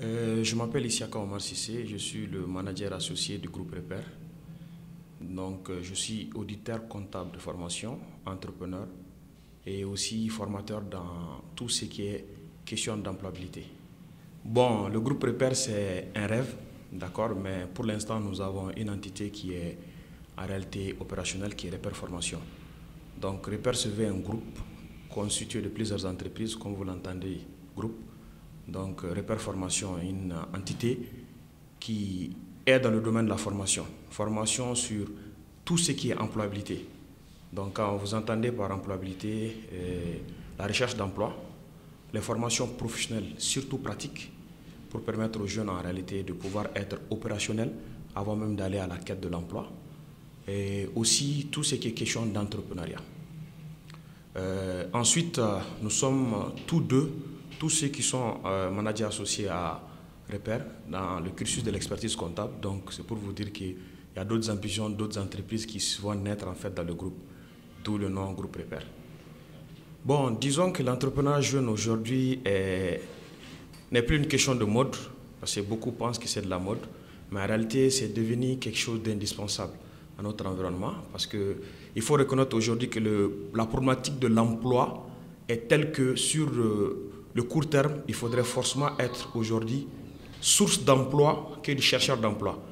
Je m'appelle Isiaka Omar Sissé, je suis le manager associé du groupe Repère. Donc, je suis auditeur comptable de formation, entrepreneur et aussi formateur dans tout ce qui est question d'employabilité. Bon, le groupe Repère, c'est un rêve, d'accord, mais pour l'instant, nous avons une entité qui est en réalité opérationnelle, qui est Repère Formation. Donc, Repère se veut un groupe constitué de plusieurs entreprises, comme vous l'entendez, groupe. Donc, Repère Formation est une entité qui est dans le domaine de la formation. Formation sur tout ce qui est employabilité. Donc, quand vous entendez par employabilité, la recherche d'emploi, les formations professionnelles, surtout pratiques, pour permettre aux jeunes en réalité de pouvoir être opérationnels avant même d'aller à la quête de l'emploi. Et aussi tout ce qui est question d'entrepreneuriat. Ensuite, nous sommes tous ceux qui sont managers associés à Repère dans le cursus de l'expertise comptable. Donc, c'est pour vous dire qu'il y a d'autres ambitions, d'autres entreprises qui vont naître en fait dans le groupe, d'où le nom groupe Repère. Bon, disons que l'entrepreneuriat jeune aujourd'hui n'est plus une question de mode, parce que beaucoup pensent que c'est de la mode, mais en réalité, c'est devenu quelque chose d'indispensable à notre environnement, parce qu'il faut reconnaître aujourd'hui que la problématique de l'emploi est telle que sur le court terme, il faudrait forcément être aujourd'hui source d'emploi que de chercheur d'emploi.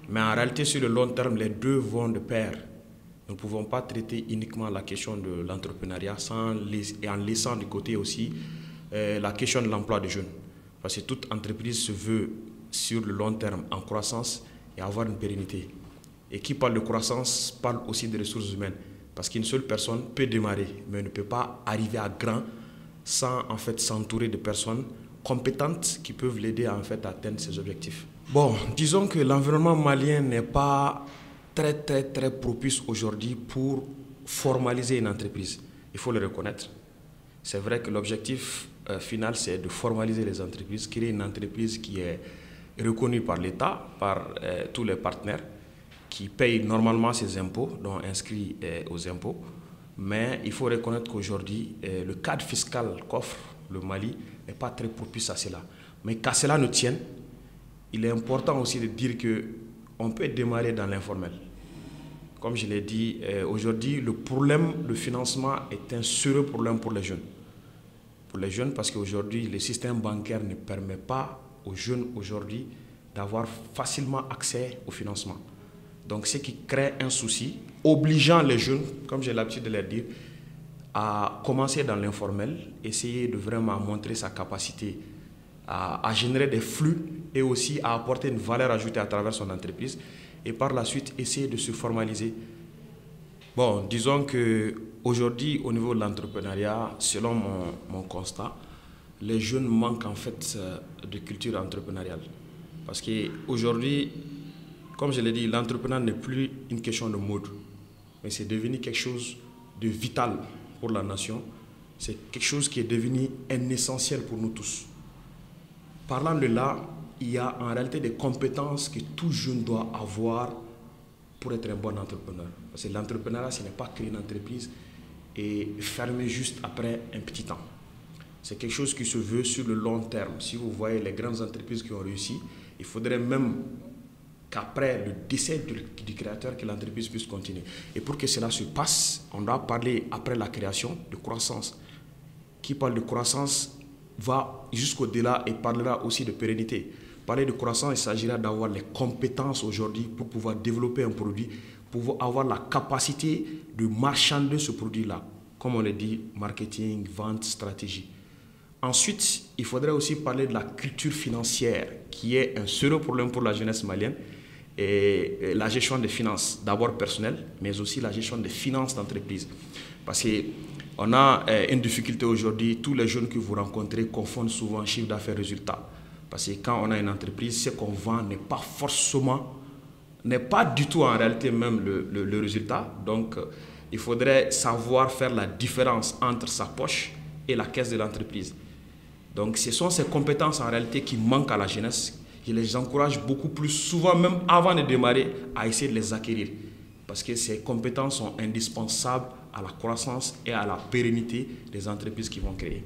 Mais en réalité, sur le long terme, les deux vont de pair. Nous ne pouvons pas traiter uniquement la question de l'entrepreneuriat et en laissant de côté aussi la question de l'emploi des jeunes. Parce que toute entreprise se veut sur le long terme en croissance et avoir une pérennité. Et qui parle de croissance parle aussi de ressources humaines. Parce qu'une seule personne peut démarrer, mais ne peut pas arriver à grand sans en fait s'entourer de personnes compétentes qui peuvent l'aider en fait à atteindre ses objectifs. Bon, disons que l'environnement malien n'est pas très propice aujourd'hui pour formaliser une entreprise. Il faut le reconnaître. C'est vrai que l'objectif final, c'est de formaliser les entreprises, créer une entreprise qui est reconnue par l'État, par tous les partenaires, qui payent normalement ses impôts, donc inscrits aux impôts. Mais il faut reconnaître qu'aujourd'hui, le cadre fiscal qu'offre le Mali n'est pas très propice à cela. Mais qu'à cela ne tienne, il est important aussi de dire qu'on peut démarrer dans l'informel. Comme je l'ai dit, aujourd'hui, le problème de financement est un sérieux problème pour les jeunes. Pour les jeunes, parce qu'aujourd'hui, le système bancaire ne permet pas aux jeunes aujourd'hui d'avoir facilement accès au financement. Donc, ce qui crée un souci, obligeant les jeunes, comme j'ai l'habitude de le dire, à commencer dans l'informel, essayer de vraiment montrer sa capacité à générer des flux et aussi à apporter une valeur ajoutée à travers son entreprise et par la suite essayer de se formaliser. Bon, disons qu'aujourd'hui, au niveau de l'entrepreneuriat, selon mon constat, les jeunes manquent en fait de culture entrepreneuriale. Parce qu'aujourd'hui, comme je l'ai dit, l'entrepreneuriat n'est plus une question de mode, mais c'est devenu quelque chose de vital pour la nation. C'est quelque chose qui est devenu un essentiel pour nous tous. Parlant de là, il y a en réalité des compétences que tout jeune doit avoir pour être un bon entrepreneur. Parce que l'entrepreneuriat, ce n'est pas créer une entreprise et fermer juste après un petit temps. C'est quelque chose qui se veut sur le long terme. Si vous voyez les grandes entreprises qui ont réussi, il faudrait même qu'après le décès du créateur, que l'entreprise puisse continuer. Et pour que cela se passe, on doit parler, après la création, de croissance. Qui parle de croissance va jusqu'au-delà et parlera aussi de pérennité. Parler de croissance, il s'agira d'avoir les compétences aujourd'hui pour pouvoir développer un produit, pour avoir la capacité de marchander ce produit-là. Comme on le dit, marketing, vente, stratégie. Ensuite, il faudrait aussi parler de la culture financière, qui est un sérieux problème pour la jeunesse malienne, et la gestion des finances, d'abord personnelles, mais aussi la gestion des finances d'entreprise. Parce qu'on a une difficulté aujourd'hui, tous les jeunes que vous rencontrez confondent souvent chiffre d'affaires résultat. Parce que quand on a une entreprise, ce qu'on vend n'est pas du tout en réalité même le résultat. Donc, il faudrait savoir faire la différence entre sa poche et la caisse de l'entreprise. Donc, ce sont ces compétences en réalité qui manquent à la jeunesse. Je les encourage beaucoup plus souvent, même avant de démarrer, à essayer de les acquérir. Parce que ces compétences sont indispensables à la croissance et à la pérennité des entreprises qu'ils vont créer.